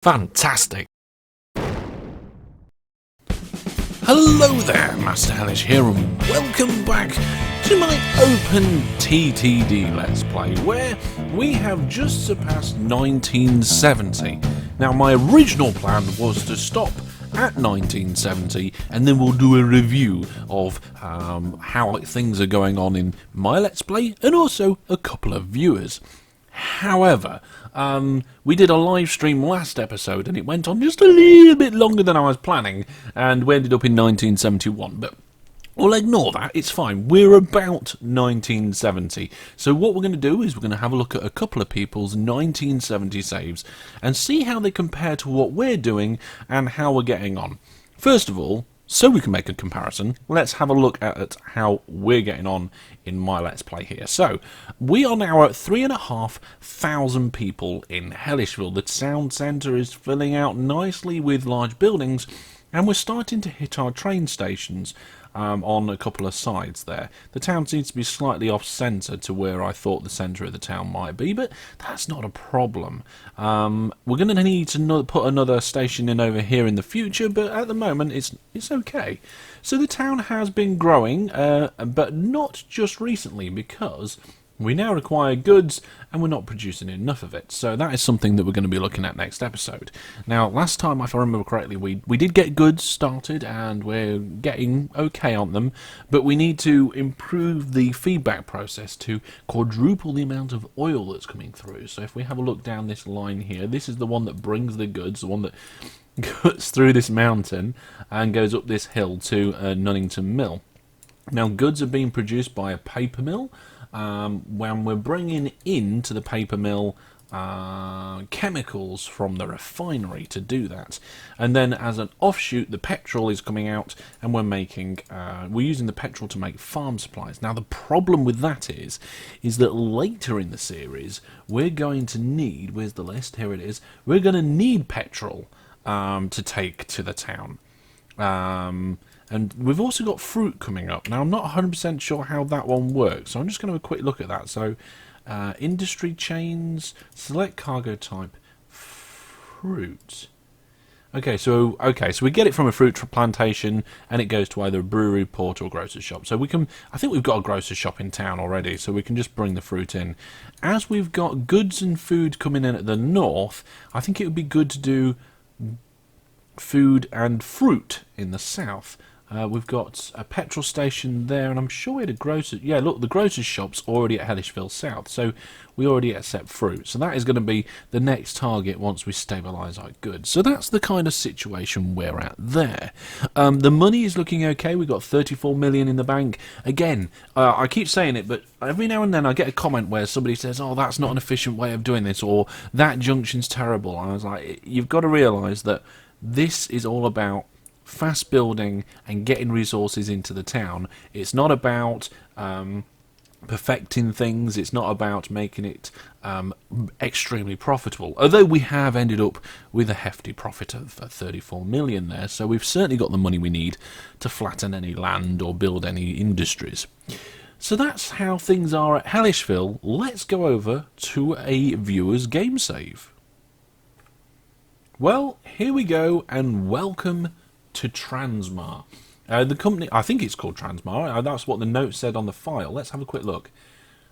Fantastic. Hello there, Master Hellish here, and welcome back to my OpenTTD Let's Play, where we have just surpassed 1970. Now, my original plan was to stop at 1970, and then we'll do a review of how things are going on in my Let's Play, and also a couple of viewers. However, we did a live stream last episode and it went on just a little bit longer than I was planning, and we ended up in 1971, but we'll ignore that, it's fine. We're about 1970. So what we're going to do is we're going to have a look at a couple of people's 1970 saves and see how they compare to what we're doing and how we're getting on. First of all, so we can make a comparison, let's have a look at how we're getting on in my Let's Play here. So, we are now at 3,500 people in Hellishville. The town centre is filling out nicely with large buildings, and we're starting to hit our train stations on a couple of sides there. The town seems to be slightly off-centre to where I thought the centre of the town might be, but that's not a problem. We're going to need to put another station in over here in the future, but at the moment it's okay. So the town has been growing, but not just recently, because we now require goods and we're not producing enough of it. So that is something that we're going to be looking at next episode. Now, last time, if I remember correctly, we did get goods started and we're getting okay on them, but we need to improve the feedback process to quadruple the amount of oil that's coming through. So if we have a look down this line here, this is the one that brings the goods, the one that cuts through this mountain and goes up this hill to Nunnington Mill. Now, goods are being produced by a paper mill. When we're bringing into the paper mill chemicals from the refinery to do that, and then as an offshoot the petrol is coming out and we're using the petrol to make farm supplies. Now the problem with that is that later in the series we're going to need, where's the list, here it is, we're going to need petrol to take to the town. And we've also got fruit coming up. Now, I'm not 100% sure how that one works, so I'm just going to have a quick look at that. So, industry chains, select cargo type, fruit. Okay, so we get it from a fruit plantation, and it goes to either a brewery, port, or grocer's shop. So I think we've got a grocer's shop in town already, so we can just bring the fruit in. As we've got goods and food coming in at the north, I think it would be good to do food and fruit in the south. We've got a petrol station there, and I'm sure we had a grocer. Yeah, look, the grocer's shop's already at Hellishville South, so we already accept fruit. So that is going to be the next target once we stabilise our goods. So that's the kind of situation we're at there. The money is looking okay. We've got 34 million in the bank. Again, I keep saying it, but every now and then I get a comment where somebody says, "Oh, that's not an efficient way of doing this," or "That junction's terrible." And I was like, you've got to realise that this is all about fast building and getting resources into the town. It's not about perfecting things. It's not about making it extremely profitable. Although we have ended up with a hefty profit of 34 million there, so we've certainly got the money we need to flatten any land or build any industries. So that's how things are at Hellishville. Let's go over to a viewer's game save. Well, here we go, and welcome to Transmar. The company, I think it's called Transmar, that's what the note said on the file. Let's have a quick look.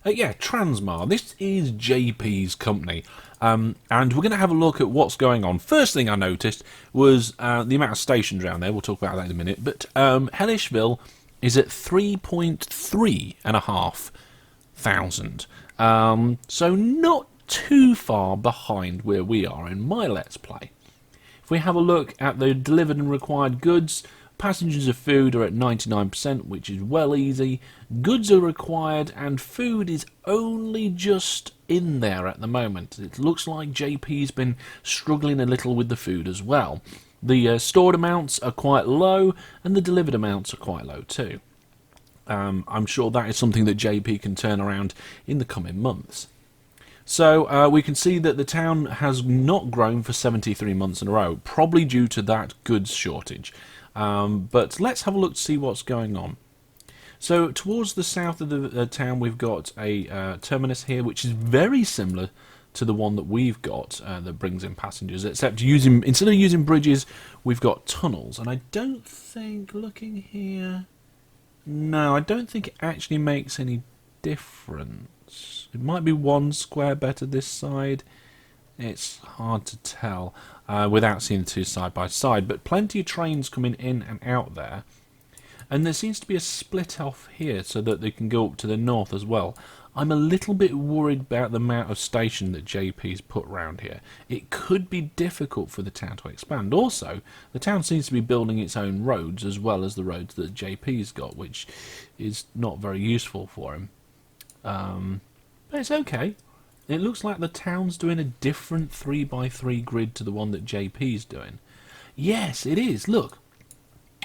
Yeah, Transmar, this is JP's company, and we're going to have a look at what's going on. First thing I noticed was the amount of stations around there. We'll talk about that in a minute, but Hellishville is at 3,350 thousand, so not too far behind where we are in my Let's Play. If we have a look at the delivered and required goods, passengers of food are at 99%, which is well easy. Goods are required and food is only just in there at the moment. It looks like JP's been struggling a little with the food as well. The stored amounts are quite low and the delivered amounts are quite low too. I'm sure that is something that JP can turn around in the coming months. So we can see that the town has not grown for 73 months in a row, probably due to that goods shortage. But let's have a look to see what's going on. So towards the south of the town we've got a terminus here, which is very similar to the one that we've got that brings in passengers, except instead of using bridges, we've got tunnels. And I don't think, looking here, no, I don't think it actually makes any difference. It might be one square better this side. It's hard to tell without seeing the two side by side, but plenty of trains coming in and out there. And there seems to be a split off here so that they can go up to the north as well. I'm a little bit worried about the amount of station that JP's put round here. It could be difficult for the town to expand. Also, the town seems to be building its own roads as well as the roads that JP's got, which is not very useful for him. But it's okay. It looks like the town's doing a different 3x3 grid to the one that JP's doing. Yes, it is. Look.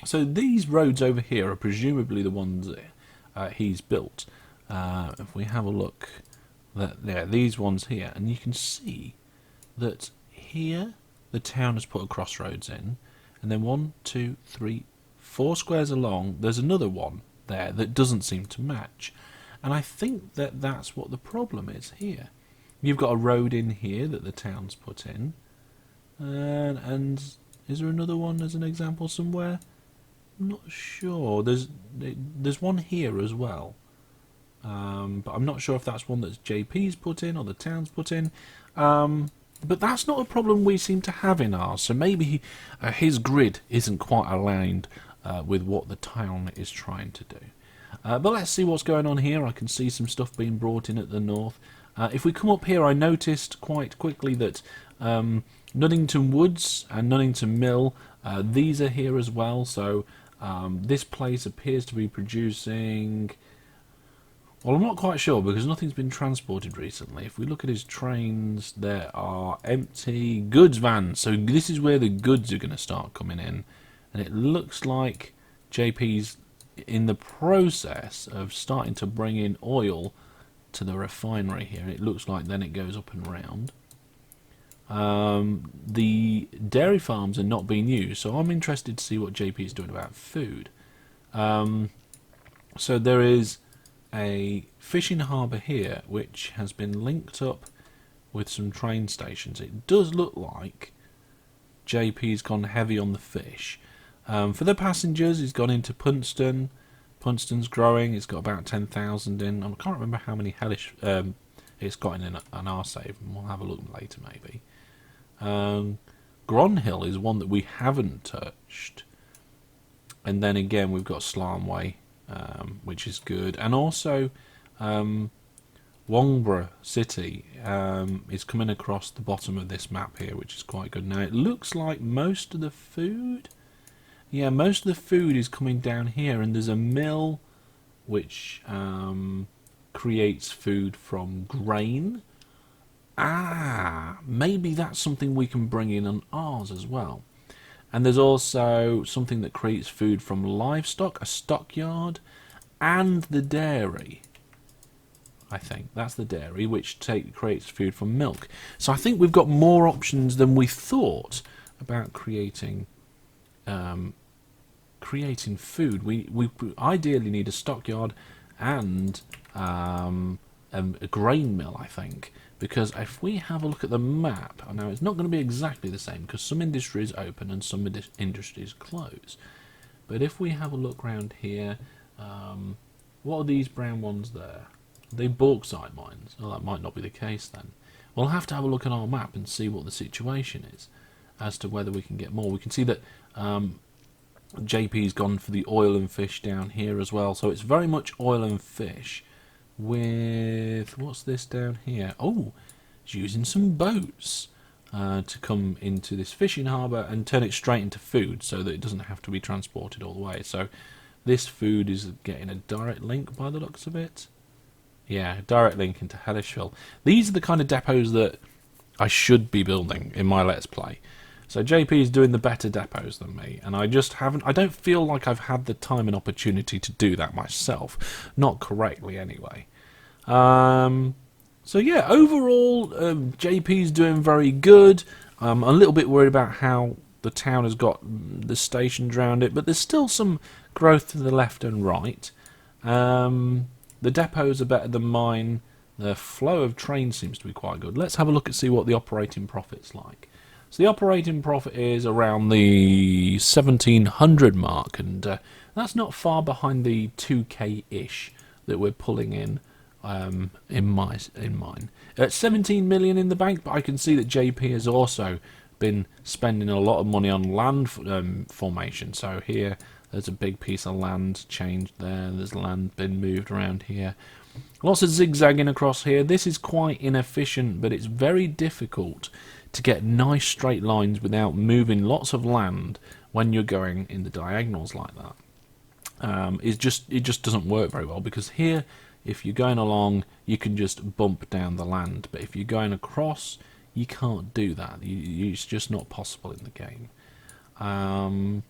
So these roads over here are presumably the ones that he's built. If we have a look, these ones here, and you can see that here the town has put a crossroads in, and then 1, 2, 3, 4 squares along, there's another one there that doesn't seem to match. And I think that that's what the problem is here. You've got a road in here that the town's put in, and is there another one as an example somewhere? I'm not sure. There's one here as well. But I'm not sure if that's one that's JP's put in or the town's put in. But that's not a problem we seem to have in ours. So maybe his grid isn't quite aligned with what the town is trying to do. But let's see what's going on here. I can see some stuff being brought in at the north. If we come up here, I noticed quite quickly that Nuddington Woods and Nuddington Mill, these are here as well. So this place appears to be producing... Well, I'm not quite sure because nothing's been transported recently. If we look at his trains, there are empty goods vans. So this is where the goods are going to start coming in. And it looks like JP's in the process of starting to bring in oil to the refinery here. And it looks like then it goes up and round. The dairy farms are not being used. So I'm interested to see what JP is doing about food. So there is a fishing harbour here which has been linked up with some train stations. It does look like JP's gone heavy on the fish. For the passengers, he's gone into Punston. Punston's growing. It's got about 10,000 in. I can't remember how many Hellish it's got in an our save. We'll have a look later maybe. Gronhill is one that we haven't touched. And then again we've got Slarnway, which is good, and also Wongborough City is coming across the bottom of this map here, which is quite good. Now it looks like most of the food, most of the food is coming down here, and there's a mill which creates food from grain. Maybe that's something we can bring in on ours as well. And there's also something that creates food from livestock, a stockyard, and the dairy. I think that's the dairy, which creates food from milk. So I think we've got more options than we thought about creating food. We ideally need a stockyard and a grain mill, I think. Because if we have a look at the map, now it's not going to be exactly the same because some industries open and some industries close. But if we have a look around here, what are these brown ones there? Are they bauxite mines? Oh, that might not be the case then. We'll have to have a look at our map and see what the situation is as to whether we can get more. We can see that JP's gone for the oil and fish down here as well. So it's very much oil and fish. With what's this down here? Oh, it's using some boats to come into this fishing harbour and turn it straight into food so that it doesn't have to be transported all the way. So this food is getting a direct link by the looks of it. Yeah, direct link into Hellishville. These are the kind of depots that I should be building in my Let's Play. So JP is doing the better depots than me, and I don't feel like I've had the time and opportunity to do that myself. Not correctly, anyway. So yeah, overall, JP's doing very good. I'm a little bit worried about how the town has got the stations around it, but there's still some growth to the left and right. The depots are better than mine. The flow of trains seems to be quite good. Let's have a look and see what the operating profit's like. So the operating profit is around the 1700 mark, and that's not far behind the 2k-ish that we're pulling in mine. At 17 million in the bank, but I can see that JP has also been spending a lot of money on land formation. So here, there's a big piece of land changed there. There's land been moved around here. Lots of zigzagging across here. This is quite inefficient, but it's very difficult to get nice straight lines without moving lots of land when you're going in the diagonals like that. It just doesn't work very well, because here, if you're going along, you can just bump down the land, but if you're going across, you can't do that. It's just not possible in the game. And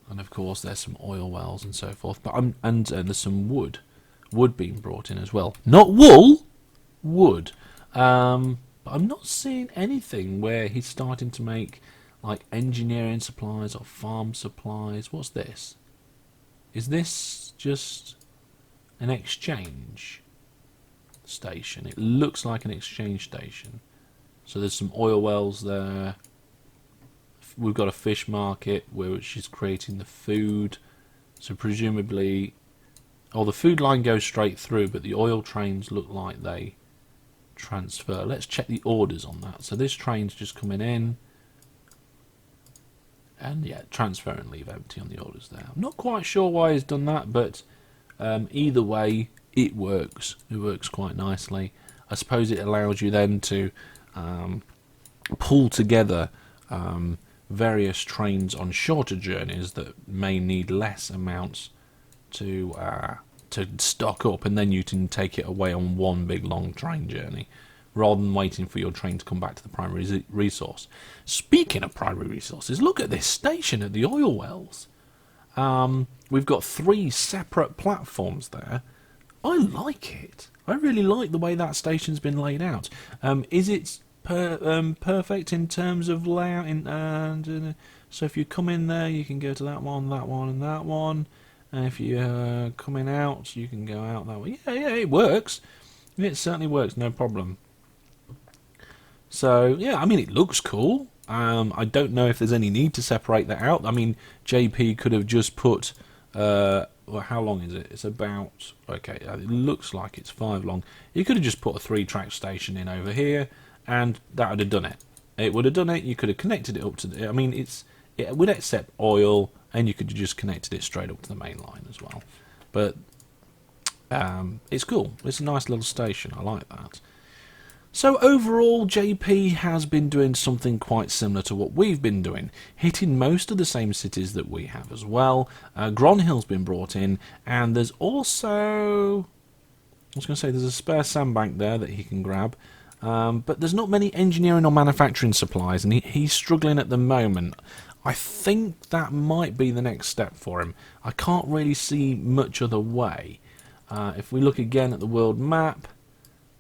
of course, there's some oil wells and so forth. But and there's some wood being brought in as well. Not wool, wood. But I'm not seeing anything where he's starting to make like engineering supplies or farm supplies. What's this? Is this just an exchange station? It looks like an exchange station. So there's some oil wells there. We've got a fish market which is creating the food. So presumably, the food line goes straight through, but the oil trains look like they transfer. Let's check the orders on that. So this train's just coming in, and yeah, transfer and leave empty on the orders there. I'm not quite sure why he's done that, but either way, it works. It works quite nicely. I suppose it allows you then to pull together various trains on shorter journeys that may need less amounts to stock up, and then you can take it away on one big long train journey rather than waiting for your train to come back to the primary resource. Speaking of primary resources, look at this station at the oil wells. We've got 3 separate platforms there. I like it. I really like the way that station's been laid out. Is it perfect in terms of layout? So if you come in there, you can go to that one, and that one. And if you're coming out, you can go out that way. Yeah, it works. It certainly works, no problem. So, yeah, I mean, it looks cool. I don't know if there's any need to separate that out. I mean, JP could have just put... well, how long is it? It's about... Okay, it looks like it's 5 long. You could have just put a 3-track station in over here, and that would have done it. It would have done it. You could have connected it up to... I mean, it would accept oil, and you could have just connected it straight up to the main line as well. But it's cool. It's a nice little station. I like that. So overall, JP has been doing something quite similar to what we've been doing, hitting most of the same cities that we have as well. Gronhill's been brought in, and there's also... I was going to say there's a spare sandbank there that he can grab. But there's not many engineering or manufacturing supplies, and he's struggling at the moment. I think that might be the next step for him. I can't really see much other way. If we look again at the world map,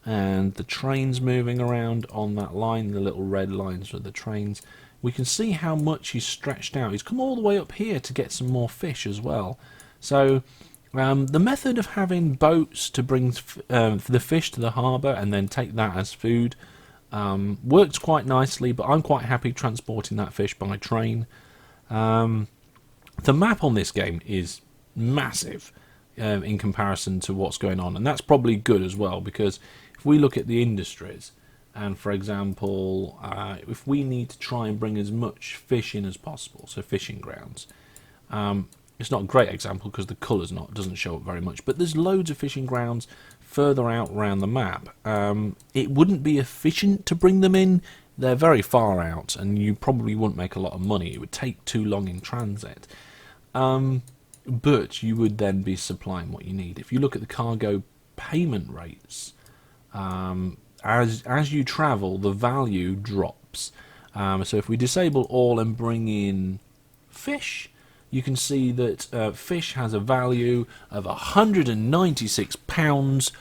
and the trains moving around on that line, the little red lines with the trains, we can see how much he's stretched out. He's come all the way up here to get some more fish as well. So the method of having boats to bring the fish to the harbour and then take that as food works quite nicely, but I'm quite happy transporting that fish by train. The map on this game is massive in comparison to what's going on, and that's probably good as well, because if we look at the industries, and for example, if we need to try and bring as much fish in as possible, so fishing grounds, it's not a great example because the colours doesn't show up very much, but there's loads of fishing grounds further out around the map. It wouldn't be efficient to bring them in. They're very far out, and you probably wouldn't make a lot of money. It would take too long in transit. But you would then be supplying what you need. If you look at the cargo payment rates, as you travel, the value drops. So if we disable all and bring in fish, you can see that fish has a value of £196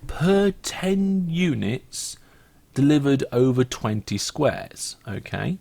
per 10 units delivered over 20 squares. Okay,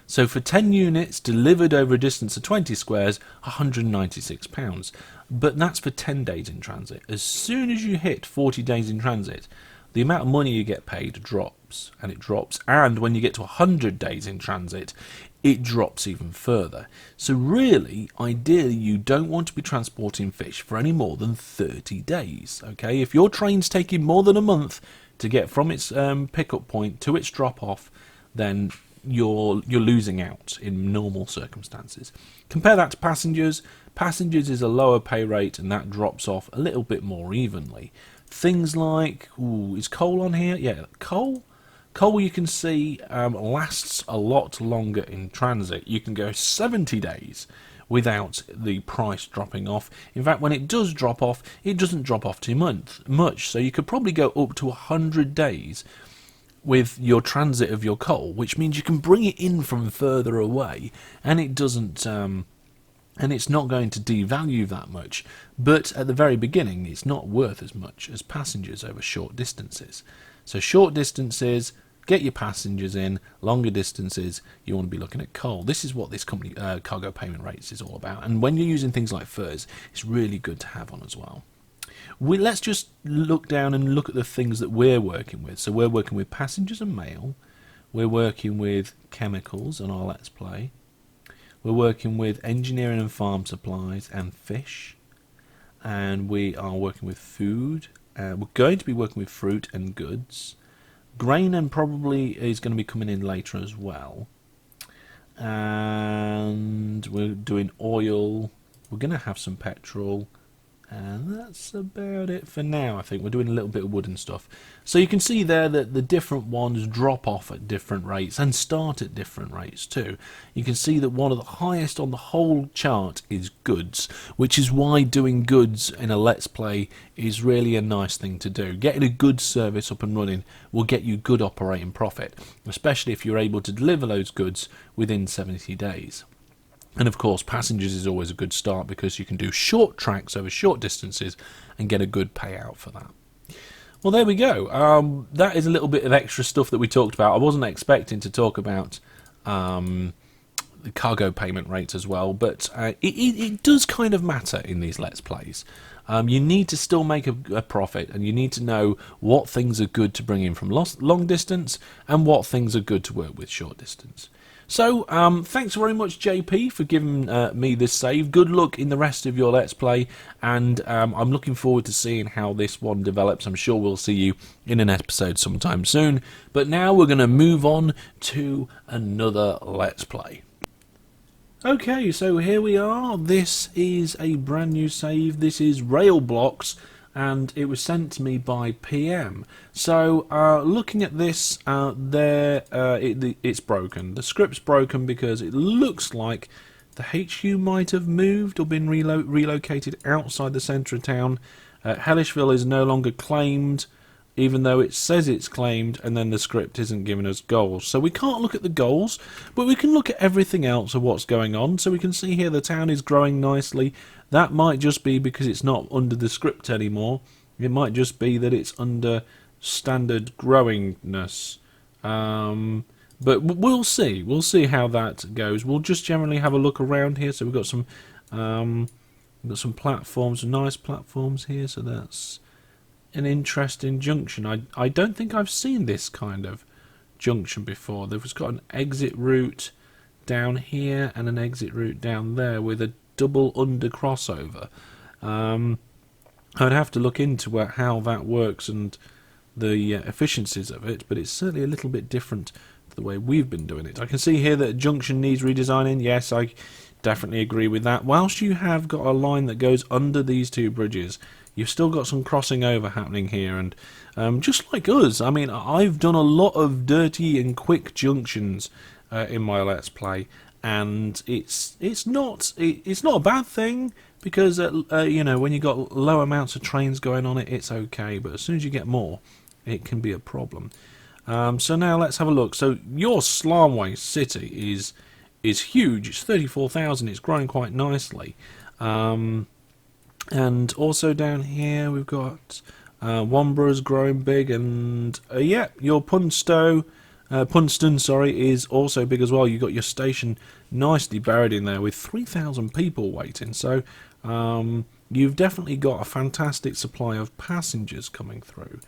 So for 10 units delivered over a distance of 20 squares, £196. But that's for 10 days in transit. As soon as you hit 40 days in transit, the amount of money you get paid drops, and it drops. And when you get to 100 days in transit, it drops even further. So really, ideally, you don't want to be transporting fish for any more than 30 days. Okay, if your train's taking more than a month to get from its pickup point to its drop-off, then you're losing out in normal circumstances. Compare that to passengers. Passengers is a lower pay rate, and that drops off a little bit more evenly. Things like, is coal on here? Yeah, coal you can see lasts a lot longer in transit. You can go 70 days without the price dropping off. In fact, when it does drop off, it doesn't drop off too much. So you could probably go up to 100 days with your transit of your coal, which means you can bring it in from further away, and it doesn't and it's not going to devalue that much. But at the very beginning, it's not worth as much as passengers over short distances. So short distances, get your passengers in. Longer distances, you want to be looking at coal. This is what this company cargo payment rates is all about. And when you're using things like furs, it's really good to have on as well. Let's just look down and look at the things that we're working with. So we're working with passengers and mail. We're working with chemicals on our Let's Play. We're working with engineering and farm supplies and fish. And we are working with food. We're going to be working with fruit and goods. Grain and probably is going to be coming in later as well. And we're doing oil. We're going to have some petrol. And that's about it for now. I think we're doing a little bit of wood and stuff. So you can see there that the different ones drop off at different rates and start at different rates too. You can see that one of the highest on the whole chart is goods, which is why doing goods in a Let's Play is really a nice thing to do. Getting a goods service up and running will get you good operating profit, especially if you're able to deliver those goods within 70 days. And of course, passengers is always a good start because you can do short tracks over short distances and get a good payout for that. Well, there we go. That is a little bit of extra stuff that we talked about. I wasn't expecting to talk about the cargo payment rates as well, but it does kind of matter in these Let's Plays. You need to still make a profit, and you need to know what things are good to bring in from long distance and what things are good to work with short distance. So, thanks very much, JP, for giving me this save. Good luck in the rest of your Let's Play, and I'm looking forward to seeing how this one develops. I'm sure we'll see you in an episode sometime soon. But now we're going to move on to another Let's Play. Okay, so here we are. This is a brand new save. This is Rail Blocks, and it was sent to me by PM. So looking at this, it's broken. The script's broken because it looks like the HQ might have moved or been relocated outside the centre of town. Hellishville is no longer claimed, even though it says it's claimed, and then the script isn't giving us goals. So we can't look at the goals, but we can look at everything else of what's going on. So we can see here the town is growing nicely. That might just be because it's not under the script anymore. It might just be that it's under standard growingness. But we'll see. We'll see how that goes. We'll just generally have a look around here. So we've got some platforms, some nice platforms here. So that's an interesting junction. I don't think I've seen this kind of junction before. They've got an exit route down here and an exit route down there with a double under crossover. I'd have to look into how that works and the efficiencies of it, but it's certainly a little bit different to the way we've been doing it. I can see here that junction needs redesigning. Yes, I definitely agree with that. Whilst you have got a line that goes under these two bridges, you've still got some crossing over happening here, and just like us, I mean, I've done a lot of dirty and quick junctions in my Let's Play, and it's not a bad thing because you know, when you got low amounts of trains going on it, it's okay, but as soon as you get more, it can be a problem. So now let's have a look. So your Slamway city is huge. It's 34,000. It's growing quite nicely. And also down here we've got Wombora's growing big, and yeah, your Punstow Punston, sorry, is also big as well. You've got your station nicely buried in there with 3,000 people waiting. So you've definitely got a fantastic supply of passengers coming through.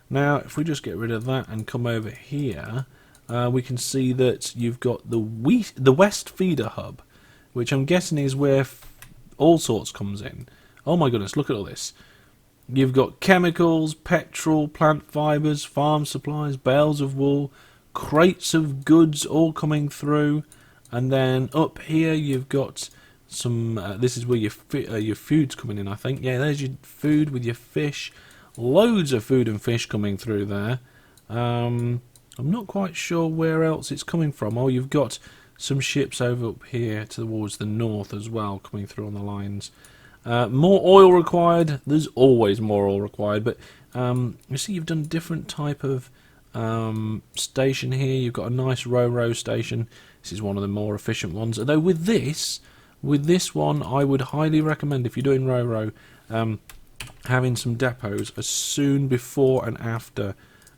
Now, if we just get rid of that and come over here, we can see that you've got the West Feeder Hub, which I'm guessing is where all sorts comes in. Oh my goodness, look at all this. You've got chemicals, petrol, plant fibres, farm supplies, bales of wool, crates of goods all coming through. And then up here you've got some, this is where your food's coming in, I think. Yeah, there's your food with your fish. Loads of food and fish coming through there. I'm not quite sure where else it's coming from. Oh, you've got some ships over up here towards the north as well coming through on the lines. More oil required. There's always more oil required, but you see you've done different type of station here. You've got a nice row station. This is one of the more efficient ones. Although with this one, I would highly recommend, if you're doing row, having some depots as soon before and after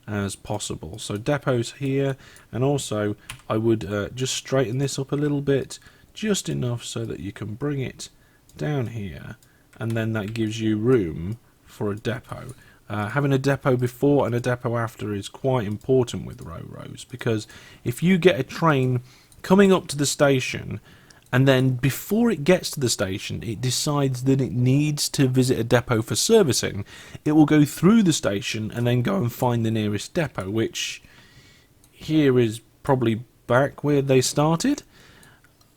as possible. So depots here, and also I would just straighten this up a little bit, just enough so that you can bring it down here, and then that gives you room for a depot. Having a depot before and a depot after is quite important with rows, because if you get a train coming up to the station and then before it gets to the station it decides that it needs to visit a depot for servicing, it will go through the station and then go and find the nearest depot, which here is probably back where they started.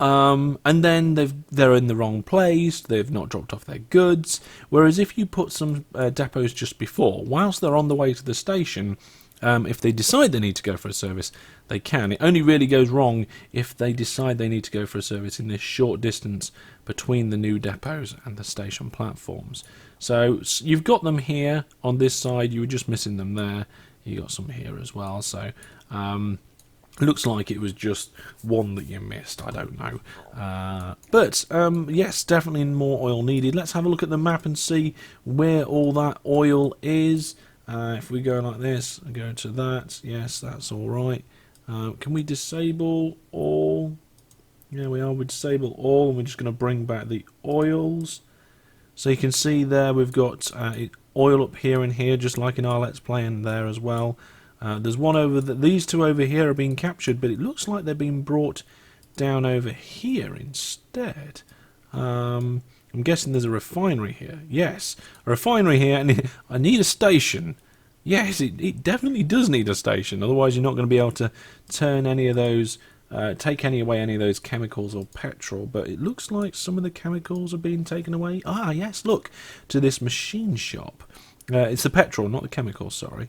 And then they're in the wrong place, they've not dropped off their goods, whereas if you put some depots just before, whilst they're on the way to the station, if they decide they need to go for a service, they can. It only really goes wrong if they decide they need to go for a service in this short distance between the new depots and the station platforms. So you've got them here on this side, you were just missing them there, you got some here as well, so looks like it was just one that you missed, I don't know. But yes, definitely more oil needed. Let's have a look at the map and see where all that oil is. If we go like this and go to that, yes, that's alright. Can we disable all? Yeah, we are. We disable all, and we're just going to bring back the oils. So you can see there we've got oil up here and here, just like in our Let's Play, and there as well. There's one over these two over here are being captured, but it looks like they're being brought down over here instead. I'm guessing there's a refinery here. Yes, a refinery here, and I need a station. Yes, it definitely does need a station, otherwise you're not going to be able to turn any of those, take away any of those chemicals or petrol, but it looks like some of the chemicals are being taken away. Ah, yes, look, to this machine shop. It's the petrol, not the chemicals, sorry.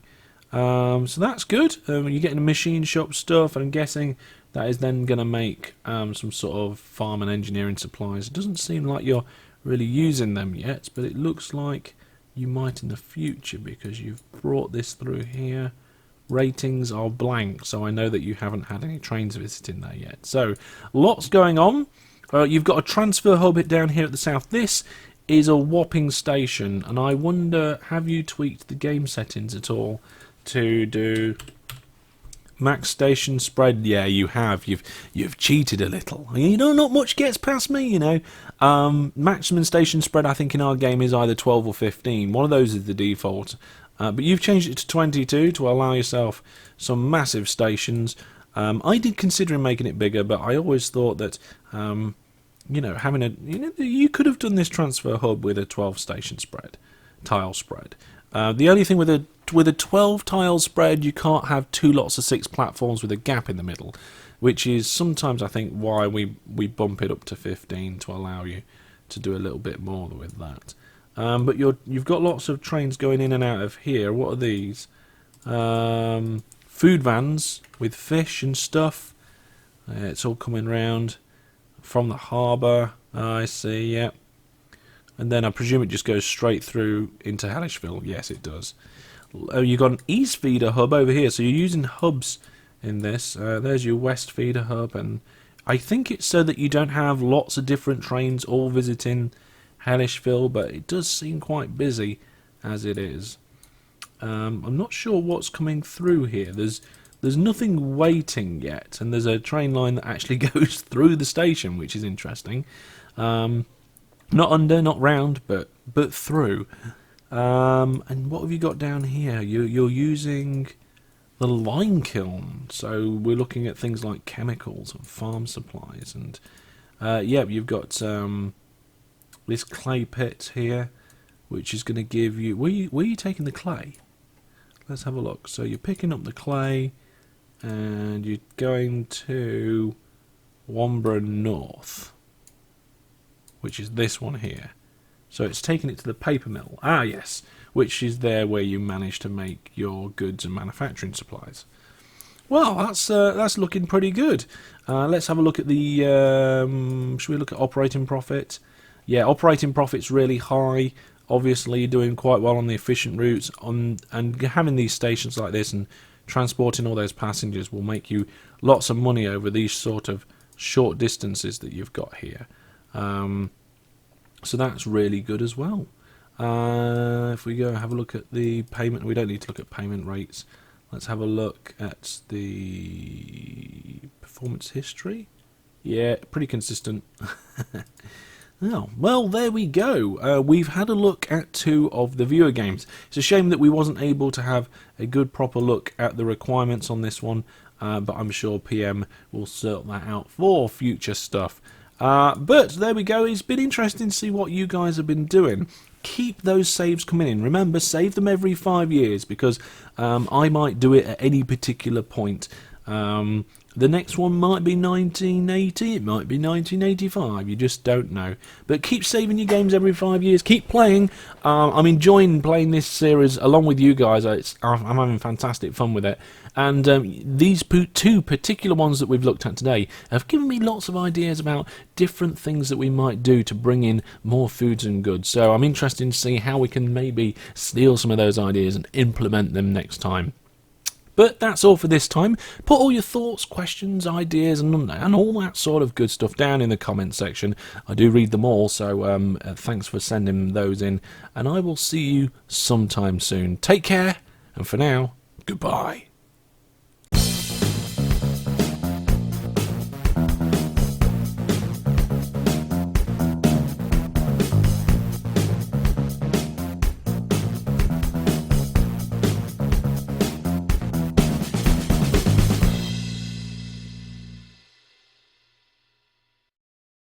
So that's good. You're getting the machine shop stuff, and I'm guessing that is then going to make some sort of farm and engineering supplies. It doesn't seem like you're really using them yet, but it looks like you might in the future, because you've brought this through here. Ratings are blank, so I know that you haven't had any trains visiting there yet. So lots going on. You've got a transfer hub down here at the south. This is a whopping station, and I wonder, have you tweaked the game settings at all to do max station spread? Yeah, you have. You've cheated a little. You know, not much gets past me, you know. Maximum station spread, I think, in our game is either 12 or 15. One of those is the default. But you've changed it to 22 to allow yourself some massive stations. I did consider making it bigger, but I always thought that, you know, having a, you could have done this transfer hub with a 12 station spread, tile spread. The only thing with a 12 tile spread, you can't have two lots of 6 platforms with a gap in the middle, which is sometimes, I think, why we bump it up to 15 to allow you to do a little bit more with that. But you've got lots of trains going in and out of here. What are these? Food vans with fish and stuff. It's all coming round from the harbour. I see, yeah. And then I presume it just goes straight through into Hellishville. Yes, it does. You've got an east feeder hub over here, so you're using hubs in this. There's your west feeder hub, and I think it's so that you don't have lots of different trains all visiting Hellishville, but it does seem quite busy as it is. I'm not sure what's coming through here. There's there's nothing waiting yet, and there's a train line that actually goes through the station, which is interesting. Not under, not round, but through. And what have you got down here? You're using the lime kiln, so we're looking at things like chemicals and farm supplies, and yeah, you've got this clay pit here, which is going to give you. Where are you taking the clay? Let's have a look. So you're picking up the clay, and you're going to Womborough North, which is this one here. So it's taking it to the paper mill. Ah, yes, which is there where you manage to make your goods and manufacturing supplies. Well, that's looking pretty good. Let's have a look at the. Should we look at operating profit? Yeah, operating profit's really high. Obviously, you're doing quite well on the efficient routes. And having these stations like this and transporting all those passengers will make you lots of money over these sort of short distances that you've got here. So that's really good as well. If we go have a look at the payment, we don't need to look at payment rates. Let's have a look at the performance history. Yeah, pretty consistent. Oh, well, there we go. We've had a look at 2 of the viewer games. It's a shame that we wasn't able to have a good proper look at the requirements on this one, but I'm sure PM will sort that out for future stuff. But there we go. It's been interesting to see what you guys have been doing. Keep those saves coming in. Remember, save them every 5 years, because I might do it at any particular point. The next one might be 1980, it might be 1985, you just don't know. But keep saving your games every 5 years, keep playing. I'm enjoying playing this series along with you guys. I'm having fantastic fun with it. And these 2 particular ones that we've looked at today have given me lots of ideas about different things that we might do to bring in more foods and goods. So I'm interested to see how we can maybe steal some of those ideas and implement them next time. But that's all for this time. Put all your thoughts, questions, ideas, and all that sort of good stuff down in the comments section. I do read them all, so thanks for sending those in. And I will see you sometime soon. Take care, and for now, goodbye.